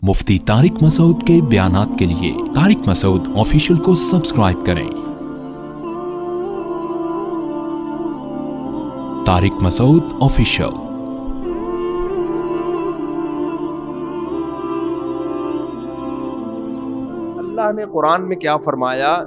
مفتی طارق مسعود کے بیانات کے لیے طارق مسعود آفیشیل کو سبسکرائب کریں۔ طارق مسعود آفیشیل۔ اللہ نے قرآن میں کیا فرمایا؟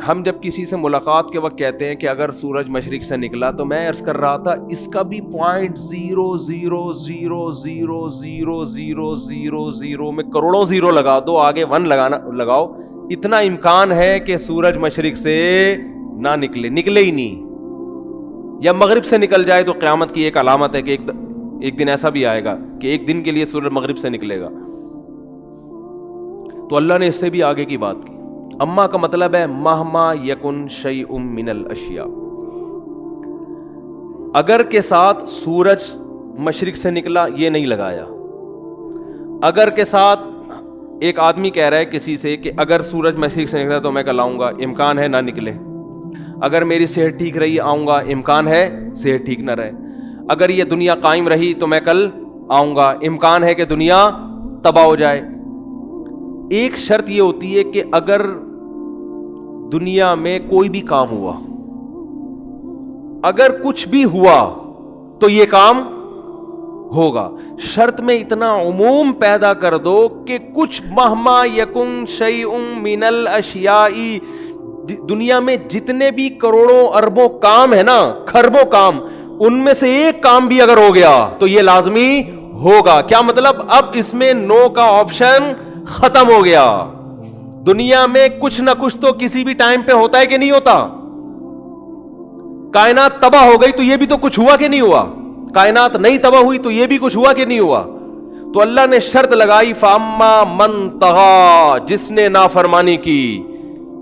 ہم جب کسی سے ملاقات کے وقت کہتے ہیں کہ اگر سورج مشرق سے نکلا، تو میں عرض کر رہا تھا اس کا بھی 0.0000000 میں کروڑوں زیرو لگا دو، آگے 1 لگاؤ، اتنا امکان ہے کہ سورج مشرق سے نہ نکلے ہی نہیں، یا مغرب سے نکل جائے تو قیامت کی ایک علامت ہے کہ ایک دن ایسا بھی آئے گا کہ ایک دن کے لیے سورج مغرب سے نکلے گا۔ تو اللہ نے اس سے بھی آگے کی بات کی۔ اما کا مطلب ہے مہما یکن شیء من الاشیاء، اگر کے ساتھ سورج مشرق سے نکلا یہ نہیں لگایا، اگر کے ساتھ ایک آدمی کہہ رہا ہے کسی سے کہ اگر سورج مشرق سے نکلا تو میں کل آؤں گا، امکان ہے نہ نکلے، اگر میری صحت ٹھیک رہی آؤں گا، امکان ہے صحت ٹھیک نہ رہے، اگر یہ دنیا قائم رہی تو میں کل آؤں گا، امکان ہے کہ دنیا تباہ ہو جائے۔ ایک شرط یہ ہوتی ہے کہ اگر دنیا میں کوئی بھی کام ہوا، اگر کچھ بھی ہوا تو یہ کام ہوگا۔ شرط میں اتنا عموم پیدا کر دو کہ کچھ مہما یکن شیء من الاشیاء، دنیا میں جتنے بھی کروڑوں اربوں کام ہے نا، کھربوں کام، ان میں سے ایک کام بھی اگر ہو گیا تو یہ لازمی ہوگا۔ کیا مطلب؟ اب اس میں نو کا آپشن ختم ہو گیا۔ دنیا میں کچھ نہ کچھ تو کسی بھی ٹائم پہ ہوتا ہے کہ نہیں ہوتا؟ کائنات تباہ ہو گئی تو یہ بھی تو کچھ ہوا کہ نہیں ہوا؟ کائنات نہیں تباہ ہوئی تو یہ بھی کچھ ہوا کہ نہیں ہوا؟ تو اللہ نے شرط لگائی، فَأَمَّا مَن طَغَىٰ، جس نے نافرمانی کی،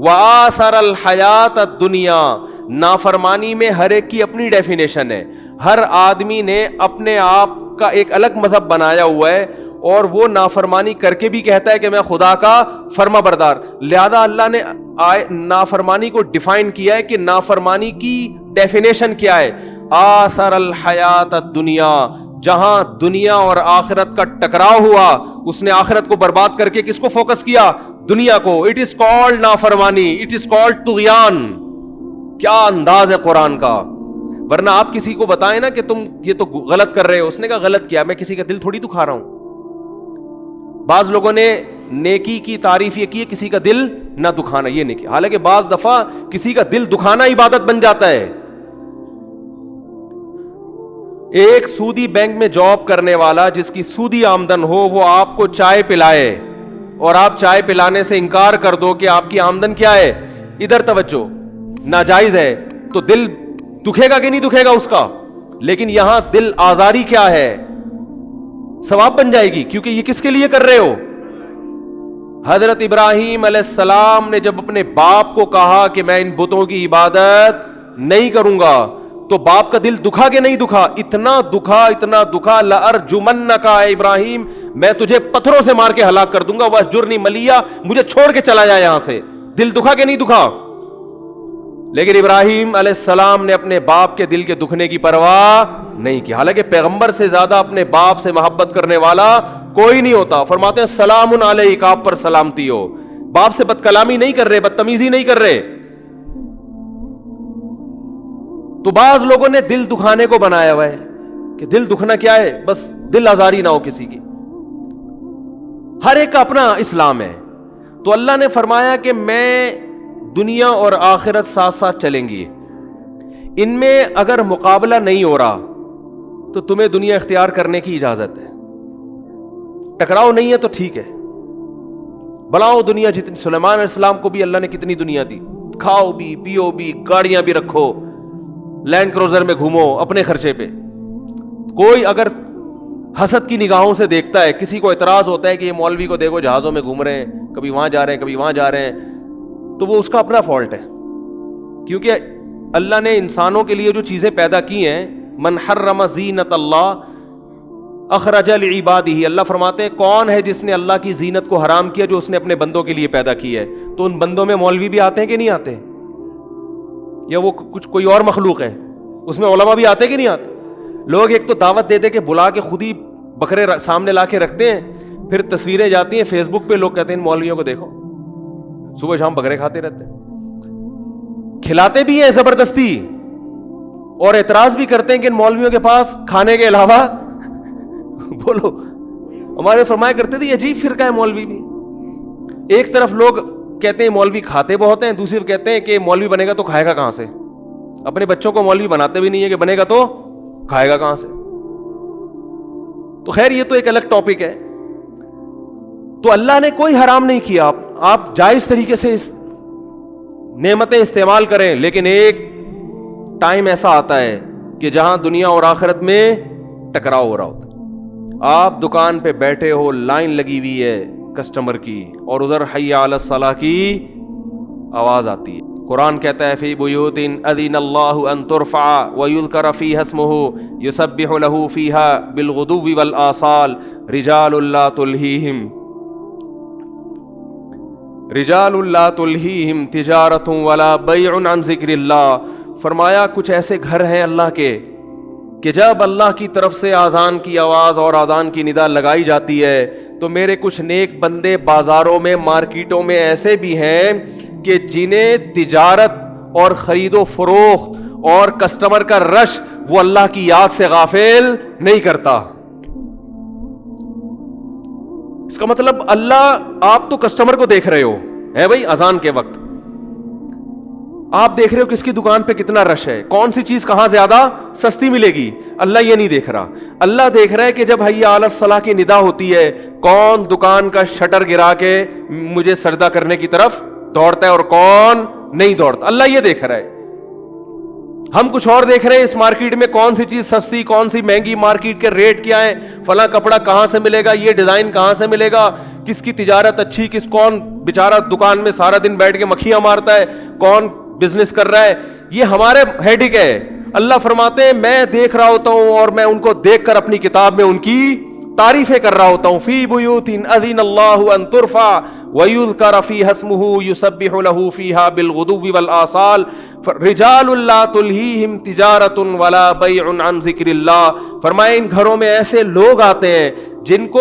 وَآثَرَ الْحَيَاةَ الدُّنْيَا، نافرمانی میں ہر ایک کی اپنی ڈیفینیشن ہے، ہر آدمی نے اپنے آپ کا ایک الگ مذہب بنایا ہوا ہے، اور وہ نافرمانی کر کے بھی کہتا ہے کہ میں خدا کا فرما بردار۔ لہذا اللہ نے نافرمانی کو ڈیفائن کیا ہے کہ نافرمانی کی ڈیفینیشن کیا ہے۔ آثر الحیات الدنیا، جہاں دنیا اور آخرت کا ٹکراؤ ہوا، اس نے آخرت کو برباد کر کے کس کو فوکس کیا؟ دنیا کو۔ اٹ از کالڈ نافرمانی، اٹ از کالڈ طغیان۔ کیا انداز ہے قرآن کا! ورنہ آپ کسی کو بتائیں نا کہ تم یہ تو غلط کر رہے ہو، اس نے کہا غلط کیا؟ میں کسی کا دل تھوڑی دکھا رہا ہوں۔ بعض لوگوں نے نیکی کی تعریف یہ کی ہے کسی کا دل نہ دکھانا، یہ نیکی، حالانکہ بعض دفعہ کسی کا دل دکھانا عبادت بن جاتا ہے۔ ایک سودی بینک میں جاب کرنے والا جس کی سودی آمدن ہو، وہ آپ کو چائے پلائے اور آپ چائے پلانے سے انکار کر دو کہ آپ کی آمدن کیا ہے، ادھر توجہ، ناجائز ہے، تو دل دکھے گا کہ نہیں دکھے گا اس کا؟ لیکن یہاں دل آزاری کیا ہے؟ ثواب بن جائے گی، کیونکہ یہ کس کے لیے کر رہے ہو؟ حضرت ابراہیم علیہ السلام نے جب اپنے باپ کو کہا کہ میں ان بتوں کی عبادت نہیں کروں گا، تو باپ کا دل دکھا کہ نہیں دکھا؟ اتنا دکھا، لَأَرْجُمَنَّكَ اے ابراہیم، میں تجھے پتھروں سے مار کے ہلاک کر دوں گا، وَاهْجُرْنِي مَلِيًّا، مجھے چھوڑ کے چلا جائے یہاں سے۔ دل دکھا کہ نہیں دکھا؟ لیکن ابراہیم علیہ السلام نے اپنے باپ کے دل کے دکھنے کی پرواہ نہیں کی، حالانکہ پیغمبر سے زیادہ اپنے باپ سے محبت کرنے والا کوئی نہیں ہوتا۔ فرماتے ہیں سلام علیک، آپ پر سلامتی ہو۔ باپ سے بد کلامی نہیں کر رہے، بدتمیزی نہیں کر رہے۔ تو بعض لوگوں نے دل دکھانے کو بنایا ہوا ہے کہ دل دکھنا کیا ہے؟ بس دل آزاری نہ ہو کسی کی۔ ہر ایک کا اپنا اسلام ہے۔ تو اللہ نے فرمایا کہ میں دنیا اور آخرت ساتھ ساتھ چلیں گی، ان میں اگر مقابلہ نہیں ہو رہا تو تمہیں دنیا اختیار کرنے کی اجازت ہے، ٹکراؤ نہیں ہے تو ٹھیک ہے، بلاؤ دنیا جتنی۔ سلیمان علیہ السلام کو بھی اللہ نے کتنی دنیا دی، کھاؤ بھی، پیو بھی، گاڑیاں بھی رکھو، لینڈ کروزر میں گھومو اپنے خرچے پہ۔ کوئی اگر حسد کی نگاہوں سے دیکھتا ہے، کسی کو اعتراض ہوتا ہے کہ یہ مولوی کو دیکھو جہازوں میں گھوم رہے ہیں، کبھی وہاں جا رہے ہیں، کبھی وہاں جا رہے ہیں، تو وہ اس کا اپنا فالٹ ہے، کیونکہ اللہ نے انسانوں کے لیے جو چیزیں پیدا کی ہیں، من حرم زینت اللہ اخرج لعبادہ، اللہ فرماتے ہیں کون ہے جس نے اللہ کی زینت کو حرام کیا جو اس نے اپنے بندوں کے لیے پیدا کی ہے؟ تو ان بندوں میں مولوی بھی آتے ہیں کہ نہیں آتے؟ یا وہ کچھ کوئی اور مخلوق ہے؟ اس میں علماء بھی آتے کہ نہیں آتے؟ لوگ ایک تو دعوت دے دے کے بلا کے خود ہی بکرے سامنے لا کے رکھتے ہیں، پھر تصویریں جاتی ہیں فیس بک پہ, لوگ کہتے ہیں ان مولویوں کو دیکھو صبح شام بکرے کھاتے رہتے ہیں, کھلاتے بھی ہیں زبردستی اور اعتراض بھی کرتے ہیں کہ ان مولویوں کے پاس کھانے کے علاوہ بولو, ہمارے فرمایا کرتے تھے یہ عجیب فرقہ ہے مولوی بھی. ایک طرف لوگ کہتے ہیں مولوی کھاتے بہت ہیں, دوسری طرف کہتے ہیں کہ مولوی بنے گا تو کھائے گا کہاں سے. اپنے بچوں کو مولوی بناتے بھی نہیں ہے کہ بنے گا تو کھائے گا کہاں سے. تو خیر یہ تو ایک الگ ٹاپک ہے. تو اللہ نے کوئی حرام نہیں کیا, آپ جائز طریقے سے نعمتیں استعمال کریں, لیکن ایک ٹائم ایسا آتا ہے کہ جہاں دنیا اور آخرت میں ٹکراؤ ہو رہا ہوتا ہے. آپ دکان پہ بیٹھے ہو, لائن لگی ہوئی ہے کسٹمر کی, اور ادھر حی علی الصلاۃ کی آواز آتی ہے. قرآن کہتا ہے فی بیوت اذن اللہ ان ترفع ویذکر فیہا اسمہ یسبح لہ فیہا بالغدو والآصال رجال لا تلہیہم تجارت ولا بیع عن ذکر اللہ. فرمایا کچھ ایسے گھر ہیں اللہ کے کہ جب اللہ کی طرف سے آذان کی آواز اور آذان کی ندا لگائی جاتی ہے تو میرے کچھ نیک بندے بازاروں میں, مارکیٹوں میں ایسے بھی ہیں کہ جنہیں تجارت اور خرید و فروخت اور کسٹمر کا رش وہ اللہ کی یاد سے غافل نہیں کرتا. اس کا مطلب اللہ, آپ تو کسٹمر کو دیکھ رہے ہو ہے بھائی, اذان کے وقت آپ دیکھ رہے ہو کس کی دکان پہ کتنا رش ہے, کون سی چیز کہاں زیادہ سستی ملے گی. اللہ یہ نہیں دیکھ رہا, اللہ دیکھ رہا ہے کہ جب حی علی الصلاۃ کی ندا ہوتی ہے کون دکان کا شٹر گرا کے مجھے سجدہ کرنے کی طرف دوڑتا ہے اور کون نہیں دوڑتا. اللہ یہ دیکھ رہا ہے. ہم کچھ اور دیکھ رہے ہیں اس مارکیٹ میں کون سی چیز سستی کون سی مہنگی, مارکیٹ کے ریٹ کیا ہے, فلاں کپڑا کہاں سے ملے گا, یہ ڈیزائن کہاں سے ملے گا, کس کی تجارت اچھی, کس کون بیچارہ دکان میں سارا دن بیٹھ کے مکھیاں مارتا ہے, کون بزنس کر رہا ہے. یہ ہمارے ہیڈک ہے. اللہ فرماتے ہیں میں دیکھ رہا ہوتا ہوں اور میں ان کو دیکھ کر اپنی کتاب میں ان کی تعریفیں کر رہا ہوتا ہوں. فی بیوت اذن اللہ ان ترفع ویذکر فیہا اسمہ یسبح لہ فیہا بالغدو والآصال رجال لا تلہیہم تجارت ولا بیع عن ذکر اللہ. فرمائے ان گھروں میں ایسے لوگ آتے ہیں جن کو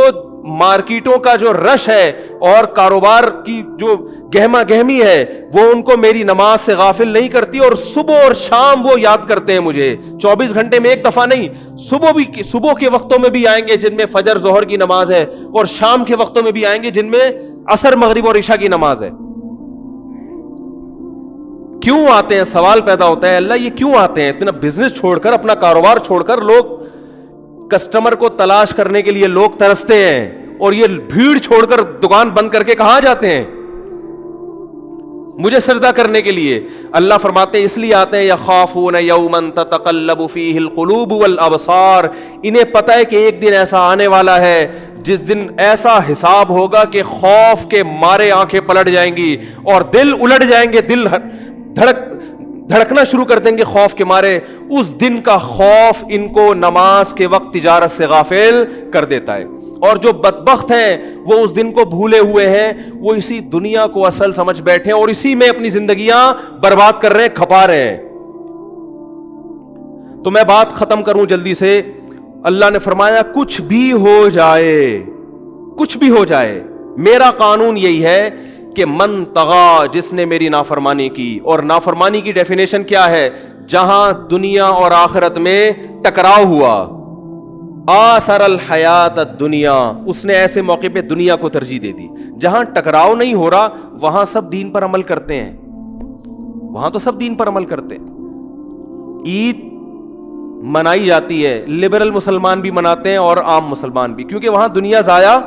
مارکیٹوں کا جو رش ہے اور کاروبار کی جو گہما گہمی ہے وہ ان کو میری نماز سے غافل نہیں کرتی, اور صبح اور شام وہ یاد کرتے ہیں مجھے. 24 گھنٹے میں ایک دفعہ نہیں, صبح کے وقتوں میں بھی آئیں گے جن میں فجر ظہر کی نماز ہے, اور شام کے وقتوں میں بھی آئیں گے جن میں عصر مغرب اور عشاء کی نماز ہے. کیوں آتے ہیں؟ سوال پیدا ہوتا ہے اللہ یہ کیوں آتے ہیں؟ اتنا بزنس چھوڑ کر, اپنا کاروبار چھوڑ کر لوگ کسٹمر کو تلاش کرنے کے لیے لوگ ترستے ہیں, اور یہ بھیڑ چھوڑ کر دکان بند کر کے کہاں جاتے ہیں؟ مجھے سجدہ کرنے کے لیے. اللہ فرماتے ہیں اس لیے آتے ہیں یخافون یوما تتقلب فیہ القلوب والابصار. انہیں پتہ ہے کہ ایک دن ایسا آنے والا ہے جس دن ایسا حساب ہوگا کہ خوف کے مارے آنکھیں پلٹ جائیں گی اور دل الٹ جائیں گے, دل دھڑکنا شروع کر دیں گے خوف کے مارے. اس دن کا خوف ان کو نماز کے وقت تجارت سے غافل کر دیتا ہے, اور جو بدبخت ہیں وہ اس دن کو بھولے ہوئے ہیں, وہ اسی دنیا کو اصل سمجھ بیٹھے ہیں اور اسی میں اپنی زندگیاں برباد کر رہے ہیں, کھپا رہے ہیں. تو میں بات ختم کروں جلدی سے. اللہ نے فرمایا کچھ بھی ہو جائے, کچھ بھی ہو جائے, میرا قانون یہی ہے کہ من طغا, جس نے میری نافرمانی کی. اور نافرمانی کی ڈیفینیشن کیا ہے؟ جہاں دنیا اور آخرت میں ٹکراؤ ہوا. آثر الحیات الدنیا, اس نے ایسے موقع پہ دنیا کو ترجیح دے دی. جہاں ٹکراؤ نہیں ہو رہا وہاں سب دین پر عمل کرتے ہیں, وہاں تو سب دین پر عمل کرتے ہیں. عید منائی جاتی ہے, لبرل مسلمان بھی مناتے ہیں اور عام مسلمان بھی, کیونکہ وہاں دنیا ضائع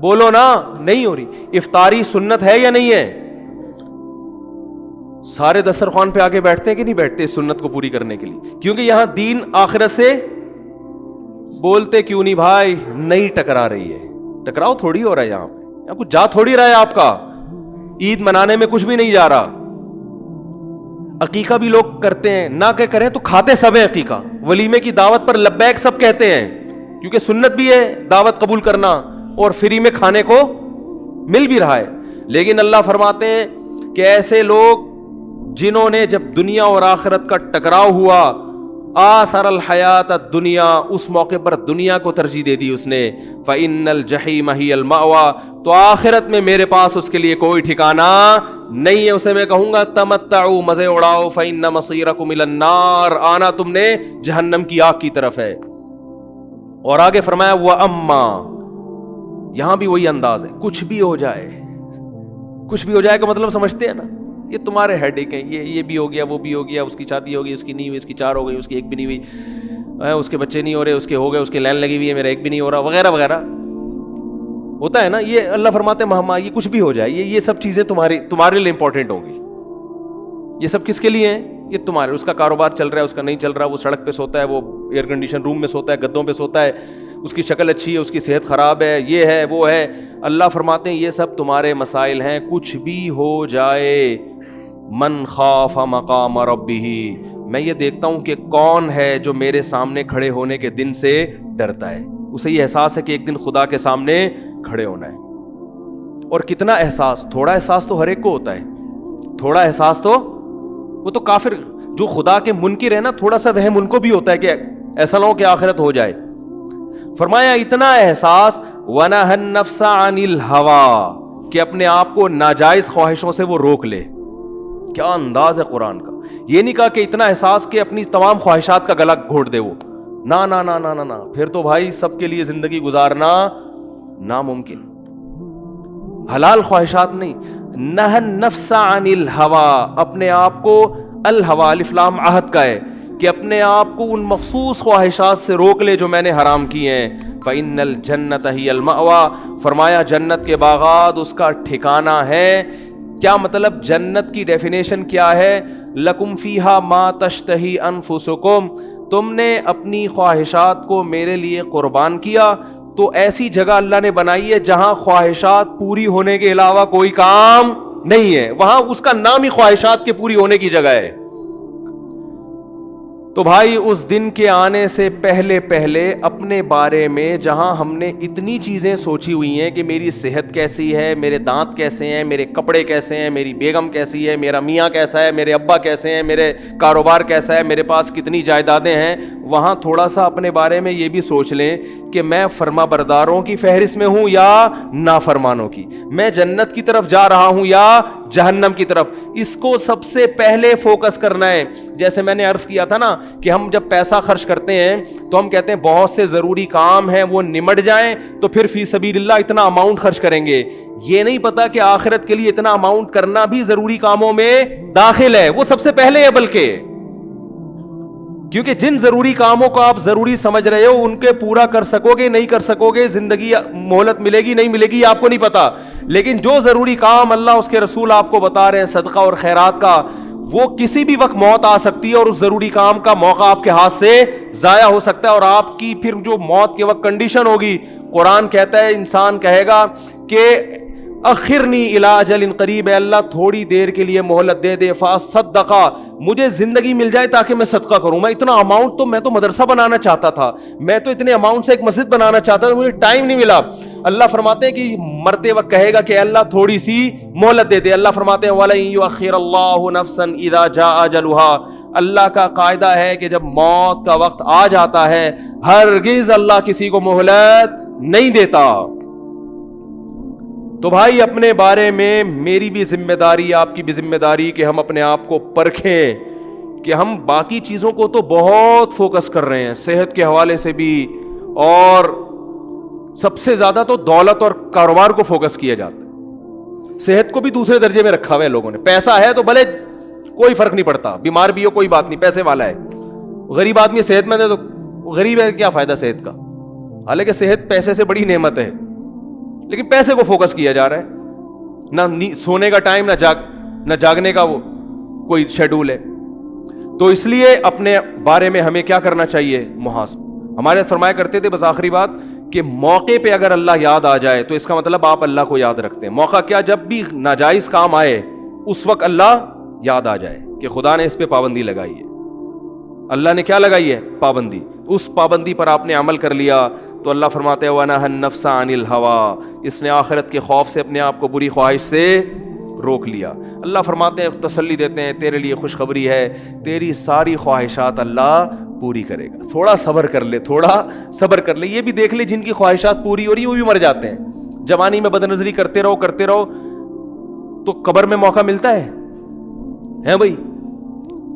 بولو نا نہیں ہو رہی. افطاری سنت ہے یا نہیں ہے؟ سارے دسترخوان پہ آگے بیٹھتے ہیں کہ نہیں بیٹھتے اس سنت کو پوری کرنے کے لیے؟ کیونکہ یہاں دین آخرت سے بولتے کیوں نہیں بھائی؟ نہیں ٹکرا رہی ہے. ٹکراؤ تھوڑی ہو رہا ہے یہاں پہ, یہاں کچھ جا تھوڑی رہا ہے آپ کا. عید منانے میں کچھ بھی نہیں جا رہا. عقیقہ بھی لوگ کرتے ہیں, نہ کہ کریں تو کھاتے سب ہیں عقیقہ. ولیمے کی دعوت پر لبیک سب کہتے ہیں, کیونکہ سنت بھی ہے دعوت قبول کرنا, اور فری میں کھانے کو مل بھی رہا ہے. لیکن اللہ فرماتے ہیں کہ ایسے لوگ جنہوں نے جب دنیا اور آخرت کا ٹکراؤ ہوا آثر الحیات الدنیا، اس موقع پر دنیا کو ترجیح دے دی اس نے. فإن الجحیم ہی المأویٰ، تو آخرت میں میرے پاس اس کے لیے کوئی ٹھکانہ نہیں ہے. اسے میں کہوں گا تمتعوا، مزے اڑاؤ. فإن مصیرکم الی النار، آنا تم نے جہنم کی آگ کی طرف ہے. اور آگے فرمایا وَأَمَّا، یہاں بھی وہی انداز ہے، کچھ بھی ہو جائے. کچھ بھی ہو جائے کا مطلب سمجھتے ہیں نا، یہ تمہارے ہیڈ ایک ہیں، یہ بھی ہو گیا، وہ بھی ہو گیا، اس کی شادی ہو گئی، اس کی نہیں ہوئی، اس کی 4 ہو گئی، اس کی 1 بھی نہیں ہوئی، اس کے بچے نہیں ہو رہے، اس کے ہو گئے، اس کی لائن لگی ہوئی ہے، میرا 1 بھی نہیں ہو رہا، وغیرہ وغیرہ ہوتا ہے نا. یہ اللہ فرماتے ہیں مہما یہ کچھ بھی ہو جائے، یہ سب چیزیں تمہارے لیے امپورٹنٹ ہوں گی. یہ سب کس کے لیے ہیں؟ یہ تمہارے. اس کا کاروبار چل رہا ہے، اس کا نہیں چل رہا، وہ سڑک پہ سوتا ہے، وہ ایئر کنڈیشن روم میں سوتا ہے، گدوں پہ سوتا ہے، اس کی شکل اچھی ہے، اس کی صحت خراب ہے، یہ ہے وہ ہے. اللہ فرماتے ہیں یہ سب تمہارے مسائل ہیں، کچھ بھی ہو جائے. من خاف مقام ربہ، میں یہ دیکھتا ہوں کہ کون ہے جو میرے سامنے کھڑے ہونے کے دن سے ڈرتا ہے. اسے یہ احساس ہے کہ ایک دن خدا کے سامنے کھڑے ہونا ہے. اور کتنا احساس، تھوڑا احساس تو ہر ایک کو ہوتا ہے. تھوڑا احساس تو وہ تو کافر جو خدا کے منکر ہے نا، تھوڑا سا وہم ان کو بھی ہوتا ہے کہ ایسا نہ ہو کہ آخرت ہو جائے. فرمایا اتنا احساس وَنَهَى النَّفْسَ عَنِ الْهَوَىٰ، کہ اپنے آپ کو ناجائز خواہشوں سے وہ روک لے. کیا انداز ہے قرآن کا. یہ نہیں کہا کہ اتنا احساس کہ اپنی تمام خواہشات کا گلا گھونٹ دے وہ، نا نا نا نا نا، پھر تو بھائی سب کے لیے زندگی گزارنا ناممکن. حلال خواہشات نہیں. نَهَى النَّفْسَ عَنِ الْهَوَىٰ، اپنے آپ کو، الہوا الف لام عہد کا ہے، کہ اپنے آپ کو ان مخصوص خواہشات سے روک لے جو میں نے حرام کی ہیں. فإن الجنت ہی المأویٰ، فرمایا جنت کے باغات اس کا ٹھکانہ ہے. کیا مطلب؟ جنت کی ڈیفینیشن کیا ہے؟ لکم فیہا ما تشتہی انفسکم، تم نے اپنی خواہشات کو میرے لیے قربان کیا تو ایسی جگہ اللہ نے بنائی ہے جہاں خواہشات پوری ہونے کے علاوہ کوئی کام نہیں ہے. وہاں اس کا نام ہی خواہشات کے پوری ہونے کی جگہ ہے. تو بھائی اس دن کے آنے سے پہلے پہلے اپنے بارے میں جہاں ہم نے اتنی چیزیں سوچی ہوئی ہیں کہ میری صحت کیسی ہے، میرے دانت کیسے ہیں، میرے کپڑے کیسے ہیں، میری بیگم کیسی ہے، میرا میاں کیسا ہے، میرے ابا کیسے ہیں، میرے کاروبار کیسا ہے، میرے پاس کتنی جائیدادیں ہیں، وہاں تھوڑا سا اپنے بارے میں یہ بھی سوچ لیں کہ میں فرما برداروں کی فہرست میں ہوں یا نافرمانوں کی، میں جنت کی طرف جا رہا ہوں یا جہنم کی طرف. اس کو سب سے پہلے فوکس کرنا ہے. جیسے میں نے عرض کیا تھا نا کہ ہم جب پیسہ خرچ کرتے ہیں تو ہم کہتے ہیں بہت سے ضروری کام ہیں وہ نمٹ جائیں تو پھر فی سبیل اللہ اتنا اماؤنٹ خرچ کریں گے. یہ نہیں پتا کہ آخرت کے لیے اتنا اماؤنٹ کرنا بھی ضروری کاموں میں داخل ہے، وہ سب سے پہلے ہے. بلکہ کیونکہ جن ضروری کاموں کو آپ ضروری سمجھ رہے ہو ان کے پورا کر سکو گے نہیں کر سکو گے، زندگی مہلت ملے گی نہیں ملے گی آپ کو نہیں پتا. لیکن جو ضروری کام اللہ اس کے رسول آپ کو بتا رہے ہیں صدقہ اور خیرات کا، وہ کسی بھی وقت موت آ سکتی ہے اور اس ضروری کام کا موقع آپ کے ہاتھ سے ضائع ہو سکتا ہے. اور آپ کی پھر جو موت کے وقت کنڈیشن ہوگی، قرآن کہتا ہے انسان کہے گا کہ اخرنی الی اجل قریب، اللہ تھوڑی دیر کے لیے مہلت دے دے، فاصدقا، مجھے زندگی مل جائے تاکہ میں صدقہ کروں. میں اتنا اماؤنٹ تو میں تو مدرسہ بنانا چاہتا تھا، میں تو اتنے اماؤنٹ سے ایک مسجد بنانا چاہتا تھا، مجھے ٹائم نہیں ملا. اللہ فرماتے ہیں کہ مرتے وقت کہے گا کہ اللہ تھوڑی سی مہلت دے دے. اللہ فرماتے ہیں وَلَن يُؤَخِّرَ اللَّهُ نَفْسًا إِذَا جَاءَ أَجَلُهَا، اللہ کا قاعدہ ہے کہ جب موت کا وقت آ جاتا ہے ہرگز اللہ کسی کو مہلت نہیں دیتا. تو بھائی اپنے بارے میں میری بھی ذمہ داری، آپ کی بھی ذمہ داری کہ ہم اپنے آپ کو پرکھیں کہ ہم باقی چیزوں کو تو بہت فوکس کر رہے ہیں، صحت کے حوالے سے بھی، اور سب سے زیادہ تو دولت اور کاروبار کو فوکس کیا جاتا ہے. صحت کو بھی دوسرے درجے میں رکھا ہوا ہے لوگوں نے. پیسہ ہے تو بھلے کوئی فرق نہیں پڑتا، بیمار بھی ہو کوئی بات نہیں، پیسے والا ہے. غریب آدمی صحت مند ہے تو غریب ہے، کیا فائدہ صحت کا؟ حالانکہ صحت پیسے سے بڑی نعمت ہے، لیکن پیسے کو فوکس کیا جا رہا ہے. نہ سونے کا ٹائم، نہ جاگنے کا وہ کوئی شیڈول ہے. تو اس لیے اپنے بارے میں ہمیں کیا کرنا چاہیے؟ محاسبہ. ہمارے فرمایا کرتے تھے، بس آخری بات، کہ موقع پہ اگر اللہ یاد آ جائے تو اس کا مطلب آپ اللہ کو یاد رکھتے ہیں. موقع کیا؟ جب بھی ناجائز کام آئے اس وقت اللہ یاد آ جائے کہ خدا نے اس پہ پابندی لگائی ہے. اللہ نے کیا لگائی ہے؟ پابندی. اس پابندی پر آپ نے عمل کر لیا تو اللہ فرماتے ہیں وَنَهَى النَّفْسَ عَنِ الْهَوَىٰ، اس نے آخرت کے خوف سے اپنے آپ کو بری خواہش سے روک لیا. اللہ فرماتے ہیں، تسلی دیتے ہیں، تیرے لیے خوشخبری ہے، تیری ساری خواہشات اللہ پوری کرے گا. تھوڑا صبر کر لے, تھوڑا صبر کر لے. یہ بھی دیکھ لے جن کی خواہشات پوری ہو رہی ہیں وہ بھی مر جاتے ہیں. جوانی میں بد نظری کرتے رہو تو قبر میں موقع ملتا ہے بھائی.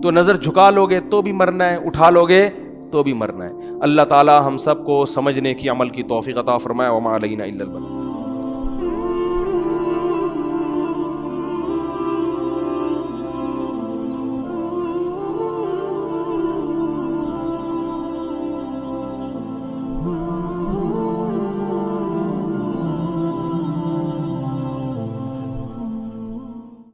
تو نظر جھکا لو گے تو بھی مرنا ہے, اٹھا لو گے تو بھی مرنا ہے. اللہ تعالی ہم سب کو سمجھنے کی, عمل کی توفیق عطا فرمائے. وما علینا الا البلاغ.